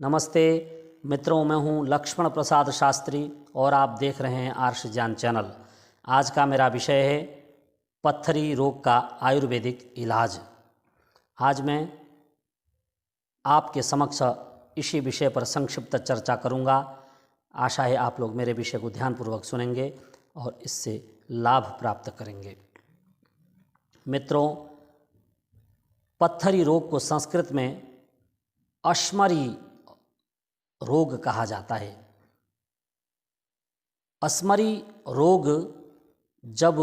नमस्ते मित्रों, मैं हूं लक्ष्मण प्रसाद शास्त्री और आप देख रहे हैं आर्ष ज्ञान चैनल। आज का मेरा विषय है पत्थरी रोग का आयुर्वेदिक इलाज। आज मैं आपके समक्ष इसी विषय पर संक्षिप्त चर्चा करूंगा। आशा है आप लोग मेरे विषय को ध्यानपूर्वक सुनेंगे और इससे लाभ प्राप्त करेंगे। मित्रों, पत्थरी रोग को संस्कृत में अश्मरी रोग कहा जाता है। अस्मरी रोग जब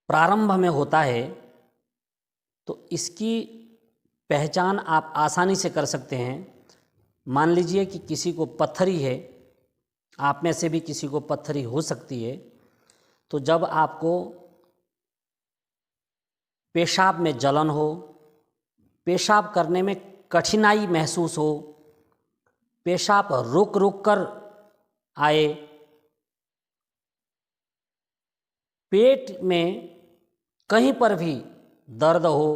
प्रारंभ में होता है तो इसकी पहचान आप आसानी से कर सकते हैं। मान लीजिए कि किसी को पत्थरी है, आप में से भी किसी को पत्थरी हो सकती है। तो जब आपको पेशाब में जलन हो, पेशाब करने में कठिनाई महसूस हो, पेशाब रुक रुक कर आए, पेट में कहीं पर भी दर्द हो,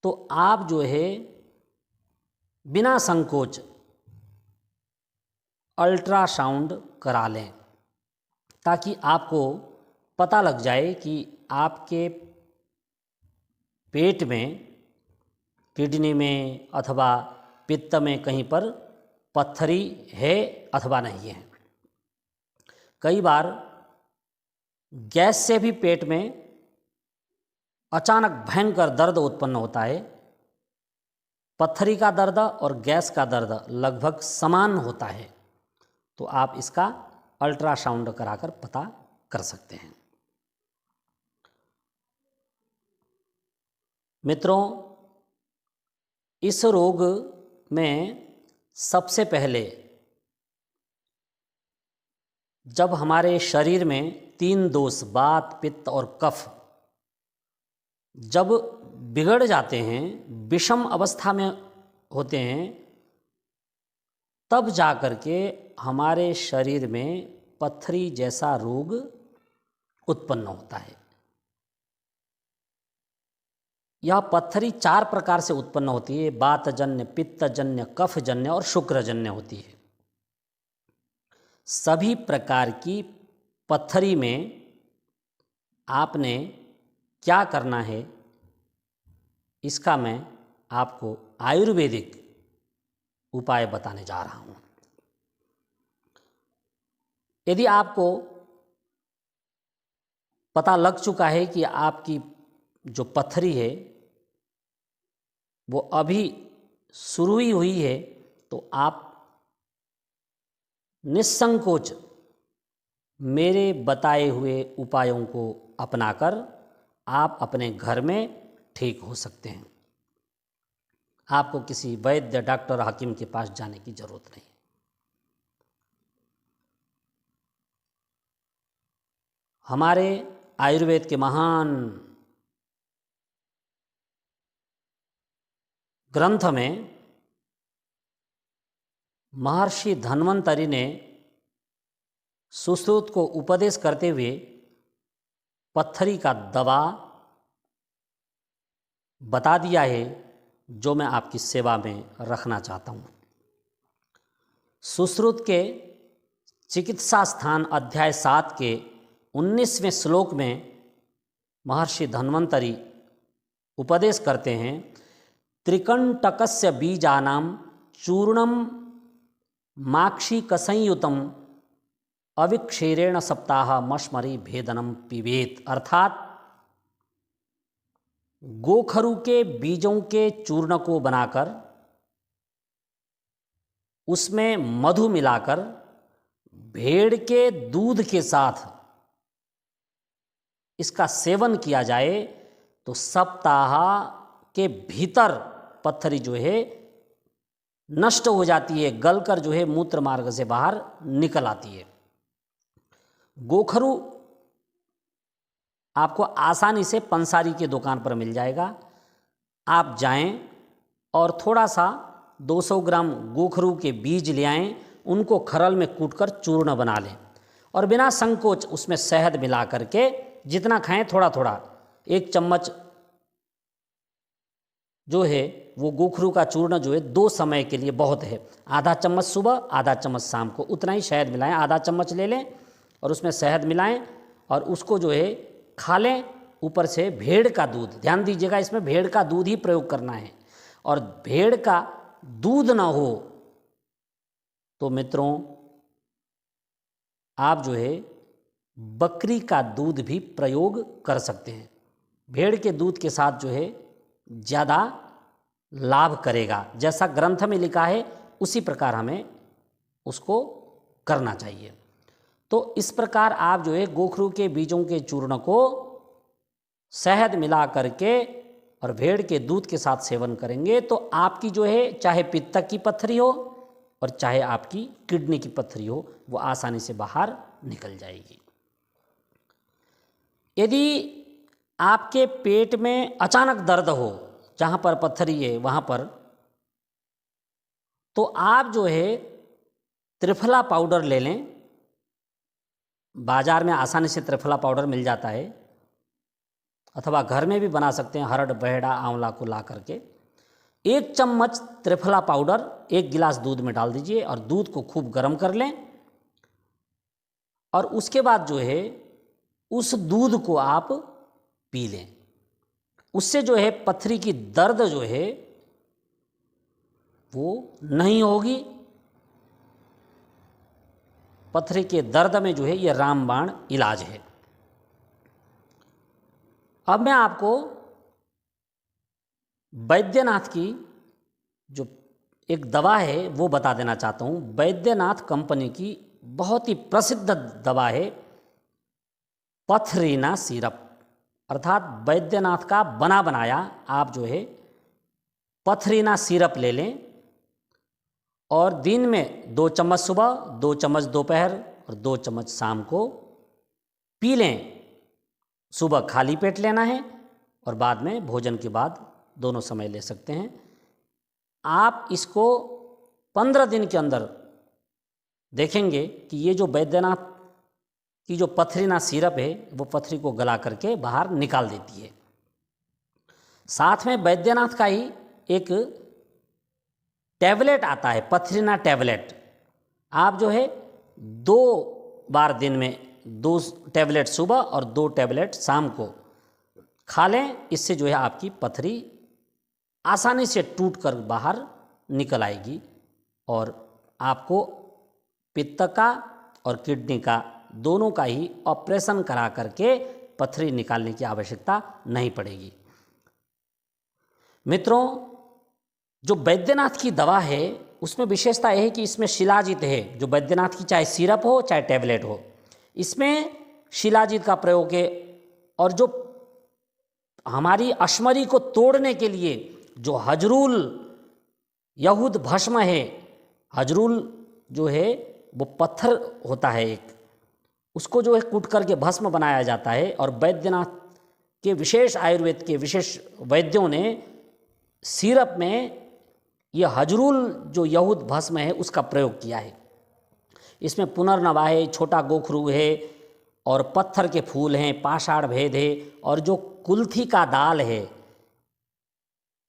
तो आप जो है बिना संकोच अल्ट्रासाउंड करा लें, ताकि आपको पता लग जाए कि आपके पेट में, किडनी में अथवा पित्त में कहीं पर पत्थरी है अथवा नहीं है। कई बार गैस से भी पेट में अचानक भयंकर दर्द उत्पन्न होता है। पत्थरी का दर्द और गैस का दर्द लगभग समान होता है, तो आप इसका अल्ट्रासाउंड कराकर पता कर सकते हैं। मित्रों, इस रोग में सबसे पहले जब हमारे शरीर में 3 दोष वात, पित्त और कफ जब बिगड़ जाते हैं, विषम अवस्था में होते हैं, तब जाकर के हमारे शरीर में पत्थरी जैसा रोग उत्पन्न होता है। यह पत्थरी 4 प्रकार से उत्पन्न होती है। वातजन्य, पित्तजन्य, कफजन्य और शुक्रजन्य होती है। सभी प्रकार की पत्थरी में आपने क्या करना है, इसका मैं आपको आयुर्वेदिक उपाय बताने जा रहा हूँ। यदि आपको पता लग चुका है कि आपकी जो पत्थरी है वो अभी शुरू ही हुई है, तो आप निस्संकोच मेरे बताए हुए उपायों को अपनाकर आप अपने घर में ठीक हो सकते हैं। आपको किसी वैद्य, डॉक्टर, हकीम के पास जाने की जरूरत नहीं। हमारे आयुर्वेद के महान ग्रंथ में महर्षि धन्वंतरि ने सुश्रुत को उपदेश करते हुए पत्थरी का दवा बता दिया है, जो मैं आपकी सेवा में रखना चाहता हूँ। सुश्रुत के चिकित्सा स्थान अध्याय 7 के 19वें श्लोक में महर्षि धन्वंतरि उपदेश करते हैं, त्रिकंटकस्य बीजानां चूर्णम माक्षिकसंयुतम अविक्षीरेण सप्ताह मश्मरी भेदनम पिबेत। अर्थात गोखरू के बीजों के चूर्ण को बनाकर उसमें मधु मिलाकर भेड़ के दूध के साथ इसका सेवन किया जाए तो सप्ताह के भीतर पत्थरी जो है नष्ट हो जाती है, गलकर जो है मूत्र मार्ग से बाहर निकल आती है। गोखरू आपको आसानी से पंसारी की दुकान पर मिल जाएगा। आप जाएं और थोड़ा सा 200 ग्राम गोखरू के बीज ले आएं, उनको खरल में कूटकर चूर्ण बना लें और बिना संकोच उसमें शहद मिला करके जितना खाएं थोड़ा थोड़ा, 1 चम्मच जो है वो गोखरू का चूर्ण जो है 2 समय के लिए बहुत है। आधा चम्मच सुबह, आधा चम्मच शाम को, उतना ही शहद मिलाएं। आधा चम्मच ले लें और उसमें शहद मिलाएं और उसको जो है खा लें। ऊपर से भेड़ का दूध, ध्यान दीजिएगा इसमें भेड़ का दूध ही प्रयोग करना है, और भेड़ का दूध ना हो तो मित्रों आप जो है बकरी का दूध भी प्रयोग कर सकते हैं। भेड़ के दूध के साथ जो है ज़्यादा लाभ करेगा। जैसा ग्रंथ में लिखा है उसी प्रकार हमें उसको करना चाहिए। तो इस प्रकार आप जो है गोखरू के बीजों के चूर्ण को शहद मिला करके और भेड़ के दूध के साथ सेवन करेंगे तो आपकी जो है चाहे पित्त की पत्थरी हो और चाहे आपकी किडनी की पत्थरी हो, वो आसानी से बाहर निकल जाएगी। यदि आपके पेट में अचानक दर्द हो, जहाँ पर पत्थरी है वहाँ पर, तो आप जो है त्रिफला पाउडर ले लें। बाज़ार में आसानी से त्रिफला पाउडर मिल जाता है, अथवा घर में भी बना सकते हैं। हरड़, बहेड़ा, आंवला को ला करके 1 चम्मच त्रिफला पाउडर 1 गिलास दूध में डाल दीजिए और दूध को खूब गर्म कर लें। और उसके बाद जो है उस दूध को आप पी लें। उससे जो है पथरी की दर्द जो है वो नहीं होगी। पथरी के दर्द में जो है ये रामबाण इलाज है। अब मैं आपको बैद्यनाथ की जो एक दवा है वो बता देना चाहता हूँ। बैद्यनाथ कंपनी की बहुत ही प्रसिद्ध दवा है पथरीना सिरप, अर्थात बैद्यनाथ का बना बनाया आप जो है पथरीना सिरप ले लें और दिन में 2 चम्मच सुबह, 2 चम्मच दोपहर और 2 चम्मच शाम को पी लें। सुबह खाली पेट लेना है और बाद में भोजन के बाद दोनों समय ले सकते हैं। आप इसको 15 दिन के अंदर देखेंगे कि ये जो बैद्यनाथ की जो पथरीना सिरप है वो पथरी को गला करके बाहर निकाल देती है। साथ में बैद्यनाथ का ही एक टैबलेट आता है, पथरीना टैबलेट। आप जो है 2 बार दिन में 2 टैबलेट सुबह और 2 टैबलेट शाम को खा लें। इससे जो है आपकी पथरी आसानी से टूट कर बाहर निकल आएगी और आपको पित्त का और किडनी का दोनों का ही ऑपरेशन करा करके पथरी निकालने की आवश्यकता नहीं पड़ेगी। मित्रों, जो बैद्यनाथ की दवा है उसमें विशेषता यह है कि इसमें शिलाजीत है। जो बैद्यनाथ की चाहे सिरप हो चाहे टैबलेट हो, इसमें शिलाजीत का प्रयोग है। और जो हमारी अश्मरी को तोड़ने के लिए जो हजरूल यहूद भस्म है, हजरूल जो है वो पत्थर होता है एक, उसको जो है कूट करके भस्म बनाया जाता है। और बैद्यनाथ के विशेष आयुर्वेद के विशेष वैद्यों ने सिरप में यह हजरूल जो यहूद भस्म है उसका प्रयोग किया है। इसमें पुनर्नवा है, छोटा गोखरू है और पत्थर के फूल हैं, पाषाण भेद है और जो कुल्थी का दाल है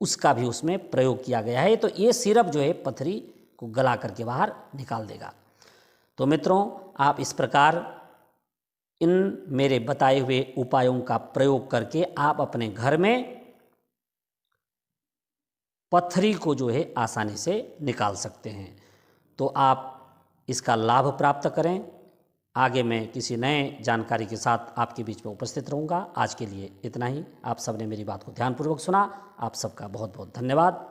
उसका भी उसमें प्रयोग किया गया है। तो ये सिरप जो है पथरी को गला करके बाहर निकाल देगा। तो मित्रों, आप इस प्रकार इन मेरे बताए हुए उपायों का प्रयोग करके आप अपने घर में पथरी को जो है आसानी से निकाल सकते हैं। तो आप इसका लाभ प्राप्त करें। आगे मैं किसी नए जानकारी के साथ आपके बीच में उपस्थित रहूँगा। आज के लिए इतना ही। आप सबने मेरी बात को ध्यानपूर्वक सुना। आप सबका बहुत बहुत धन्यवाद।